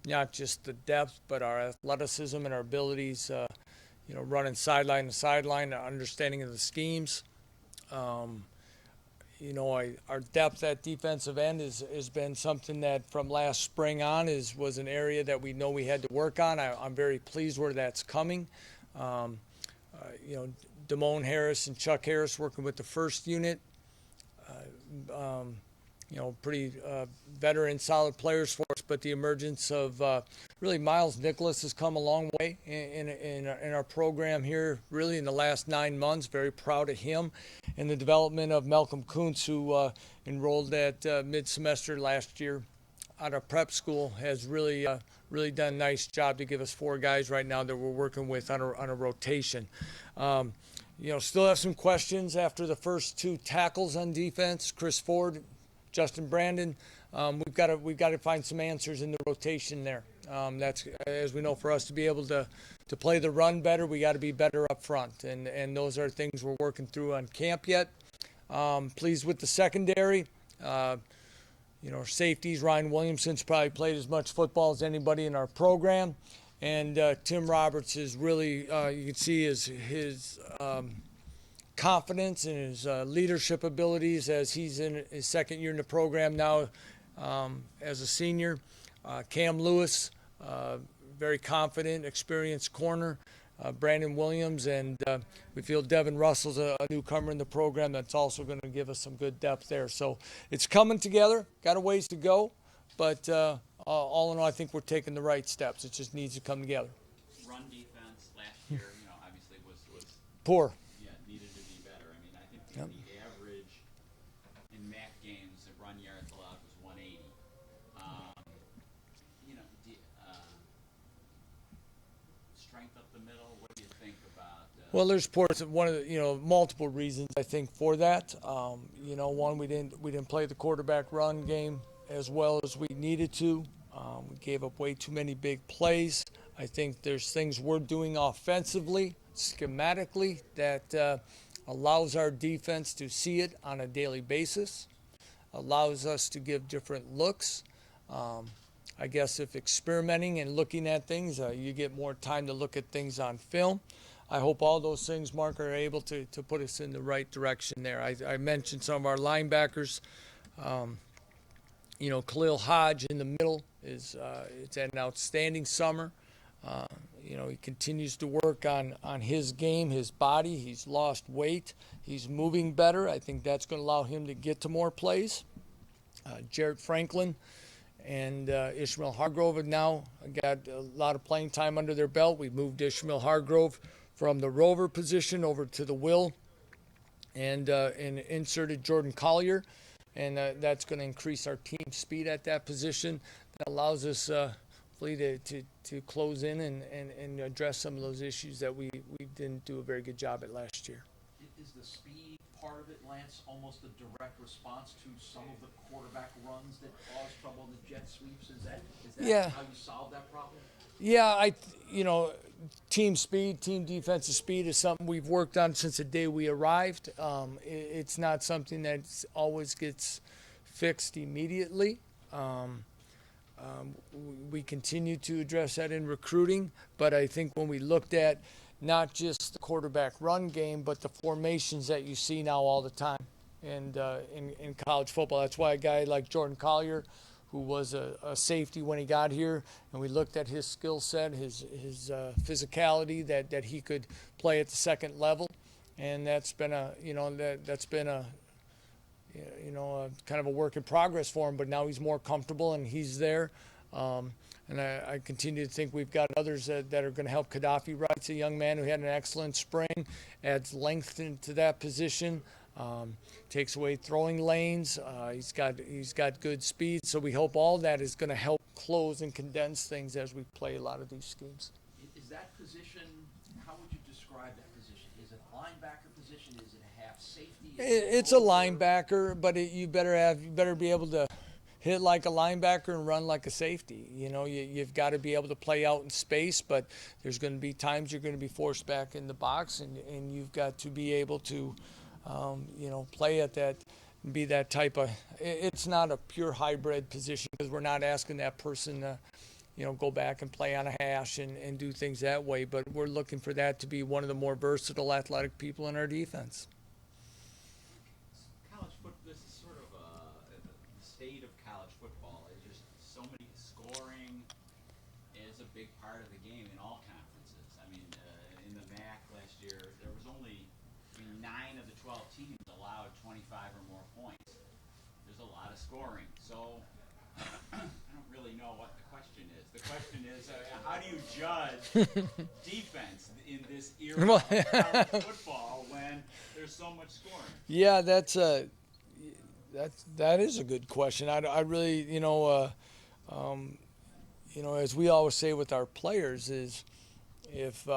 not just the depth, but our athleticism and our abilities, running sideline to sideline, our understanding of the schemes. Um, our depth at defensive end has been something that from last spring on was an area that we know we had to work on. I'm very pleased where that's coming. Um, Damone Harris and Chuck Harris working with the first unit. Um, Pretty veteran, solid players for us. But the emergence of really Miles Nicholas has come a long way in our program here, really in the last 9 months. Very proud of him. And the development of Malcolm Kuntz, who enrolled at mid-semester last year out of prep school, has really done a nice job to give us four guys right now that we're working with on a rotation. Still have some questions after the first two tackles on defense. Chris Ford, Justin Brandon. We've got to find some answers in the rotation there. That's, as we know, for us to be able to play the run better, we got to be better up front, and those are things we're working through on camp yet. Pleased with the secondary. Our safeties, Ryan Williamson's probably played as much football as anybody in our program. And Tim Roberts is really, you can see his confidence and his leadership abilities as he's in his second year in the program now as a senior. Cam Lewis, very confident, experienced corner. Brandon Williams, and we feel Devin Russell's a newcomer in the program that's also going to give us some good depth there. So it's coming together. Got a ways to go, but all in all, I think we're taking the right steps. It just needs to come together. Run defense last year, obviously was Poor. Yeah, needed to be better. I mean, I think Yep. the average in MAC games, the run yards allowed was 180. Strength up the middle. What do you think about? Well, there's one of the, multiple reasons I think for that. One, we didn't play the quarterback run game as well as we needed to. We gave up way too many big plays. I think there's things we're doing offensively, schematically, that allows our defense to see it on a daily basis, allows us to give different looks. I guess if experimenting and looking at things, you get more time to look at things on film. I hope all those things, Mark, are able to put us in the right direction there. I mentioned some of our linebackers. Khalil Hodge in the middle it's had an outstanding summer. He continues to work on his game, his body. He's lost weight. He's moving better. I think that's going to allow him to get to more plays. Jarrett Franklin and Ishmael Hargrove have now got a lot of playing time under their belt. We've moved Ishmael Hargrove from the rover position over to the will and inserted Jordan Collier. And that's going to increase our team speed at that position. That allows us to close in and address some of those issues that we didn't do a very good job at last year. Is the speed part of it, Lance, almost a direct response to some of the quarterback runs that cause trouble in the jet sweeps? Is that Yeah. how you solve that problem? Yeah, team speed, team defensive speed is something we've worked on since the day we arrived. It's not something that always gets fixed immediately. We continue to address that in recruiting, but I think when we looked at not just the quarterback run game, but the formations that you see now all the time and in college football. That's why a guy like Jordan Collier, who was a safety when he got here, and we looked at his skill set, his physicality, that he could play at the second level, and that's been a kind of a work in progress for him. But now he's more comfortable and he's there, and I continue to think we've got others that are going to help. Gaddafi Wright's a young man who had an excellent spring, adds length into that position. Takes away throwing lanes. He's got good speed. So we hope all that is going to help close and condense things as we play a lot of these schemes. Is that position, how would you describe that position? Is it a linebacker position? Is it a half safety? It's a linebacker, but you better be able to hit like a linebacker and run like a safety. You've got to be able to play out in space, but there's going to be times you're going to be forced back in the box, and you've got to be able to play at that, be that type of. It's not a pure hybrid position because we're not asking that person go back and play on a hash and do things that way. But we're looking for that to be one of the more versatile athletic people in our defense. College football, this is sort of the state of college football. It's just so many scoring is a big part of the game in all conferences. I mean, in the MAC last year, there was only 9 of the 12 teams allowed 25 or more points. There's a lot of scoring. So I don't really know what the question is. The question is, how do you judge defense in this era of college football when there's so much scoring? Yeah, that is a good question. I really, as we always say with our players is, if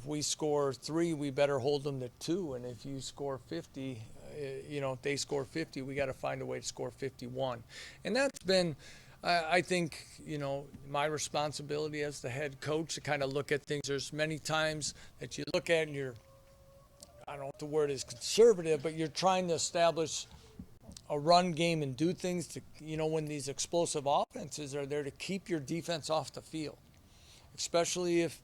we score 3, we better hold them to 2, and if you score 50, if they score 50, we got to find a way to score 51, and that's been, I think, my responsibility as the head coach to kind of look at things. There's many times that you look at and you're, I don't know if the word is conservative, but you're trying to establish a run game and do things to, when these explosive offenses are there to keep your defense off the field, especially if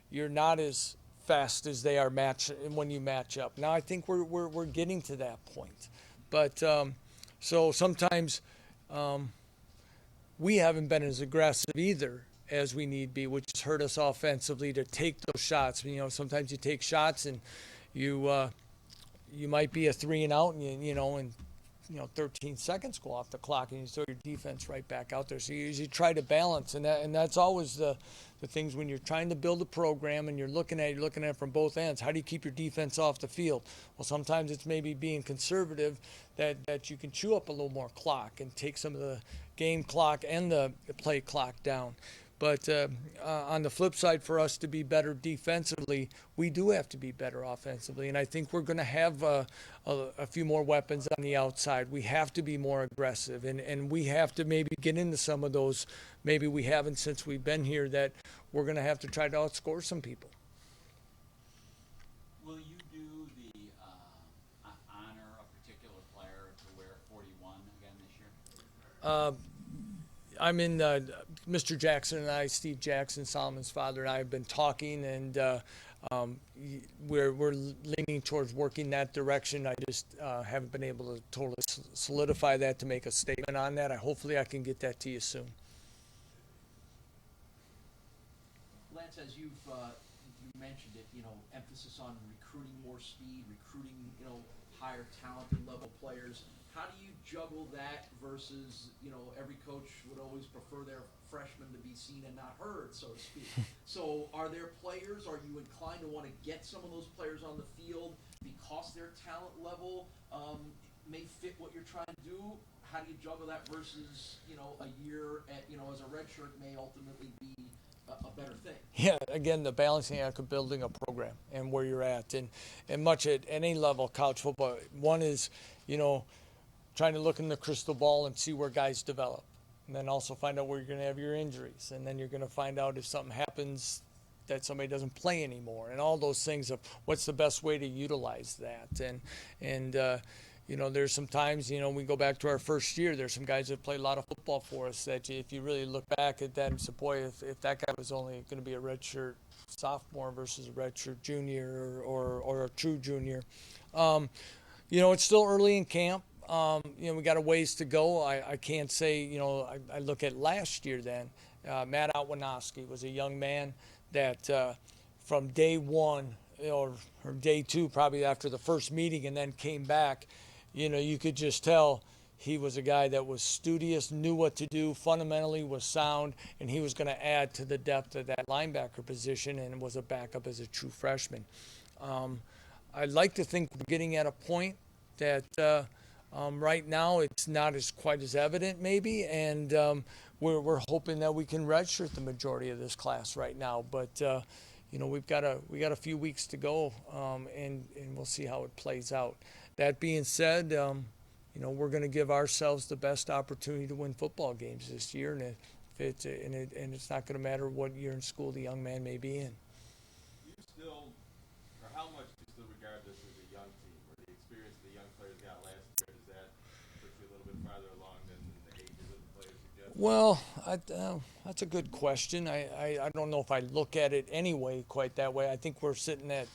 you're not as fast as they are when you match up. Now I think we're getting to that point, but so sometimes we haven't been as aggressive either as we need be, which has hurt us offensively to take those shots. Sometimes you take shots and you might be a 3 and out, and 13 seconds go off the clock, and you throw your defense right back out there. So you usually try to balance, and that's always the things when you're trying to build a program and you're looking at it from both ends. How do you keep your defense off the field? Well, sometimes it's maybe being conservative that you can chew up a little more clock and take some of the game clock and the play clock down. But on the flip side, for us to be better defensively, we do have to be better offensively. And I think we're going to have a few more weapons on the outside. We have to be more aggressive. And we have to maybe get into some of those, maybe we haven't since we've been here, that we're going to have to try to outscore some people. Will you do the honor a particular player to wear 41 again this year? I'm in, Mr. Jackson and I, Steve Jackson, Solomon's father, and I have been talking, and we're leaning towards working that direction. I just haven't been able to totally solidify that to make a statement on that. Hopefully I can get that to you soon. Lance, as you mentioned it, emphasis on recruiting more speed, recruiting, higher talented level players. How do you juggle that versus, every coach would always prefer their freshmen to be seen and not heard, so to speak. So are there players, are you inclined to want to get some of those players on the field because their talent level may fit what you're trying to do? How do you juggle that versus, a year as a redshirt may ultimately be a better thing? Yeah, again, the balancing act of building a program and where you're at, and much at any level of college football. One is, trying to look in the crystal ball and see where guys develop, and then also find out where you're going to have your injuries, and then you're going to find out if something happens that somebody doesn't play anymore, and all those things of what's the best way to utilize that. And there's some times, we go back to our first year, there's some guys that play a lot of football for us that if you really look back at that and say, boy, if that guy was only going to be a redshirt sophomore versus a redshirt junior or a true junior. It's still early in camp. We got a ways to go. I can't say, I look at last year then. Matt Outwinoski was a young man that from day one or day two, probably after the first meeting, and then came back, you could just tell he was a guy that was studious, knew what to do, fundamentally was sound, and he was going to add to the depth of that linebacker position and was a backup as a true freshman. I'd like to think we're getting at a point that right now it's not quite as evident maybe, and we're hoping that we can redshirt the majority of this class right now. But we got a few weeks to go, and we'll see how it plays out. That being said, we're going to give ourselves the best opportunity to win football games this year, and it's not going to matter what year in school the young man may be in. How much do you still regard this as a young team, or the experience the young players got last year? Does that put you a little bit farther along than the ages of the players suggest? Well, that's a good question. I don't know if I look at it anyway quite that way. I think we're sitting at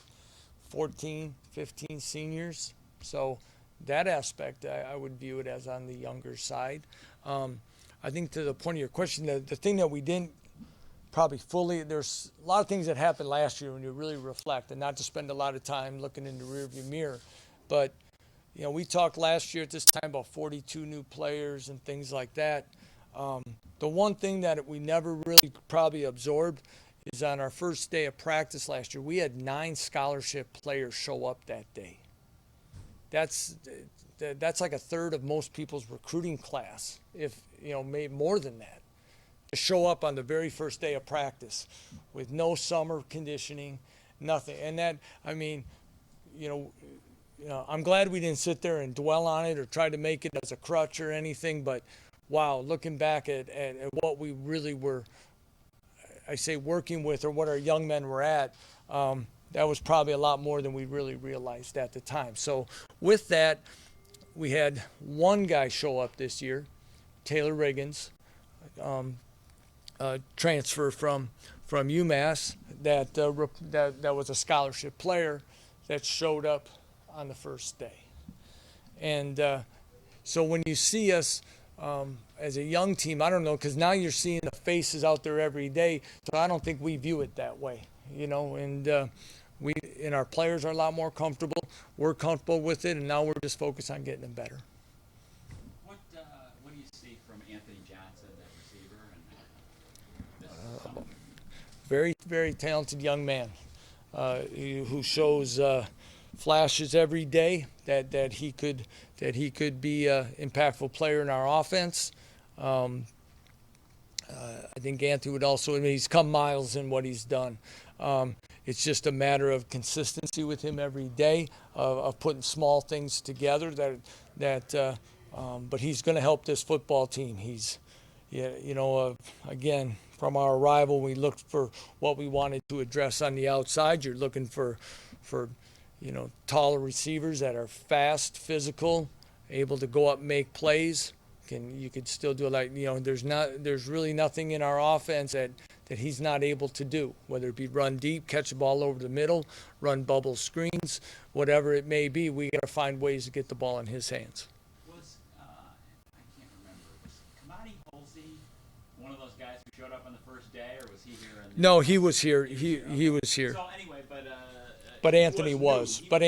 14, 15 seniors. So that aspect, I would view it as on the younger side. I think to the point of your question, the thing that we didn't probably fully, there's a lot of things that happened last year when you really reflect, and not to spend a lot of time looking in the rearview mirror. But, we talked last year at this time about 42 new players and things like that. The one thing that we never really probably absorbed is on our first day of practice last year, we had 9 scholarship players show up that day. That's like a third of most people's recruiting class, if maybe more than that, to show up on the very first day of practice with no summer conditioning, nothing. And that, I'm glad we didn't sit there and dwell on it or try to make it as a crutch or anything, but wow, looking back at what we really were, I say working with, or what our young men were at, that was probably a lot more than we really realized at the time. So with that, we had one guy show up this year, Taylor Riggins, transfer from UMass, that was a scholarship player that showed up on the first day. And so when you see us as a young team, I don't know, because now you're seeing the faces out there every day, so I don't think we view it that way, and our players are a lot more comfortable. We're comfortable with it, and now we're just focused on getting them better. What do you see from Anthony Johnson, that receiver, and this summer? Very, very talented young man who shows flashes every day that he could be an impactful player in our offense. I think Anthony would also admit he's come miles in what he's done. It's just a matter of consistency with him every day, of putting small things together. But he's going to help this football team. He's, again, from our arrival, we looked for what we wanted to address on the outside. You're looking for taller receivers that are fast, physical, able to go up and make plays. You could still do it there's really nothing in our offense that he's not able to do, whether it be run deep, catch the ball over the middle, run bubble screens, whatever it may be. We got to find ways to get the ball in his hands. I can't remember, was Kamani Holsey one of those guys who showed up on the first day, or was he here? No, he was here. He was here. So anyway, But Anthony was. Right.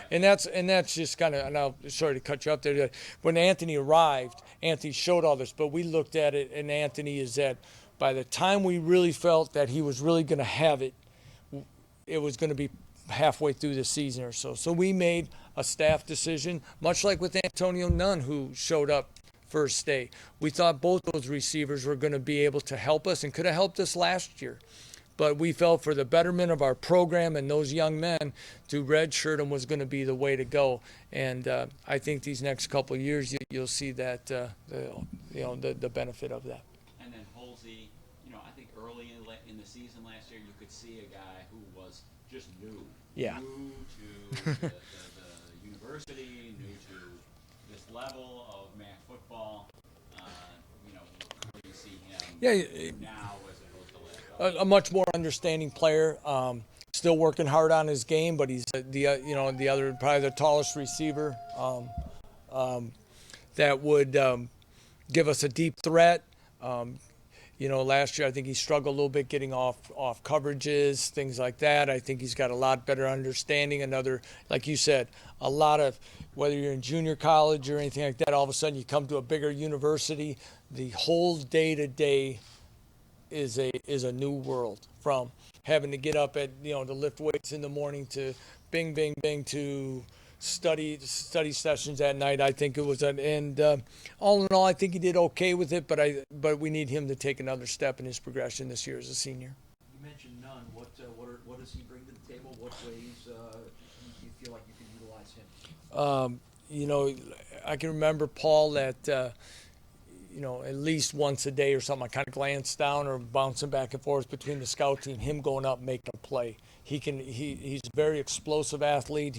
And that's just kind of, and I'm sorry to cut you up there. When Anthony arrived, Anthony showed all this, but we looked at it, and Anthony is that by the time we really felt that he was really going to have it, it was going to be halfway through the season or so. So we made a staff decision, much like with Antonio Nunn, who showed up first day. We thought both those receivers were going to be able to help us and could have helped us last year. But we felt for the betterment of our program and those young men, to redshirt them was going to be the way to go. And I think these next couple of years you'll see that the benefit of that. And then Holsey, I think early in the season last year, you could see a guy who was just new. Yeah. New to the university, new to this level of MAC football. Where do you see him now as opposed to last year? A much more understanding player. Still working hard on his game, but he's the other, probably the tallest receiver that would give us a deep threat. Last year I think he struggled a little bit getting off coverages, things like that. I think he's got a lot better understanding. Another, like you said, a lot of, whether you're in junior college or anything like that, all of a sudden you come to a bigger university, the whole day-to-day is a new world, from having to get up at to lift weights in the morning to bing bing bing to study sessions at night. I think it was all in all I think he did okay with it, but we need him to take another step in his progression this year as a senior. You mentioned Nunn. What does he bring to the table? What ways do you feel like you can utilize him? I can remember, Paul, that at least once a day or something, I kind of glanced down or bouncing back and forth between the scout team, him going up and making a play. he's a very explosive athlete.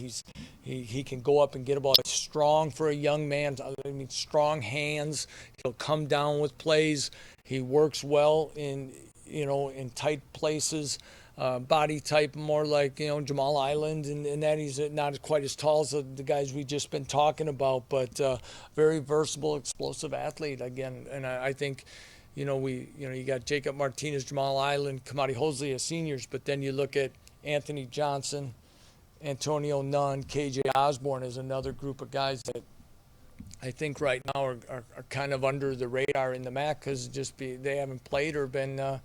He can go up and get a ball. He's strong for a young man. I mean, strong hands. He'll come down with plays. He works well in tight places. Body type more like Jamal Island, and that he's not quite as tall as the guys we just been talking about, but very versatile, explosive athlete again. And I think, you got Jacob Martinez, Jamal Island, Kamari Hosley as seniors, but then you look at Anthony Johnson, Antonio Nunn, KJ Osborne is another group of guys that I think right now are kind of under the radar in the MAC because they haven't played or been,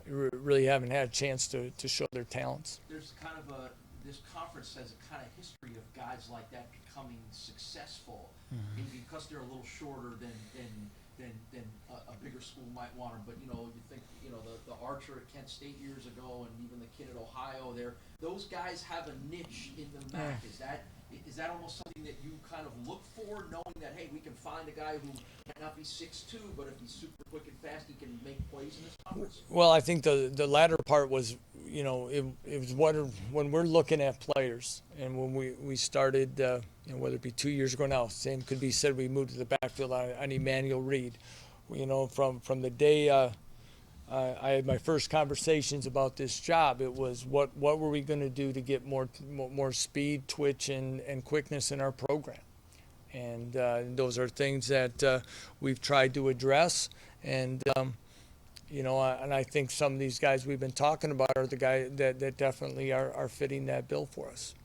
really haven't had a chance to show their talents. There's kind of this conference has a kind of history of guys like that becoming successful, maybe because they're a little shorter than a bigger school might want them. But you think the Archer at Kent State years ago, and even the kid at Ohio. Those guys have a niche in the MAC. Is that almost something that you kind of look for, knowing that hey, we can find a guy who might not be 6'2", but if he's super quick and fast, he can make plays in this conference? Well, I think the latter part was, it was when we're looking at players, and when we started, whether it be 2 years ago now, same could be said, we moved to the backfield on Emmanuel Reed. From the day I had my first conversations about this job, it was what were we going to do to get more speed, twitch, and quickness in our program. And those are things that we've tried to address. And, and I think some of these guys we've been talking about are the guys that definitely are fitting that bill for us.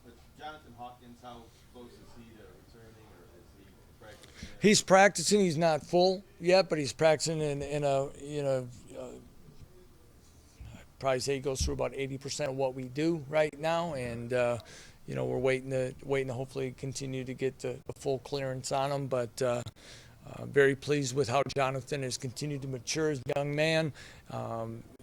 But Jonathan Hawkins, how close is he to returning, or is he practicing? He's practicing. He's not full yet, but he's practicing in a probably say he goes through about 80% of what we do right now, and we're waiting to hopefully continue to get the full clearance on him. But very pleased with how Jonathan has continued to mature as a young man.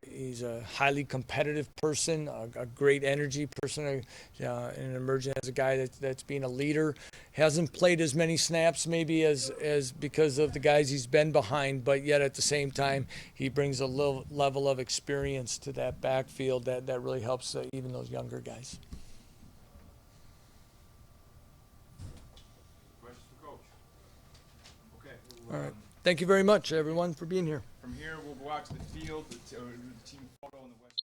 He's a highly competitive person, a great energy person, and emerging as a guy that's being a leader. Hasn't played as many snaps maybe as because of the guys he's been behind, but yet at the same time he brings a level of experience to that backfield that really helps even those younger guys. Questions for Coach? Okay. All right. Thank you very much, everyone, for being here. From here, we'll go out to the field. The team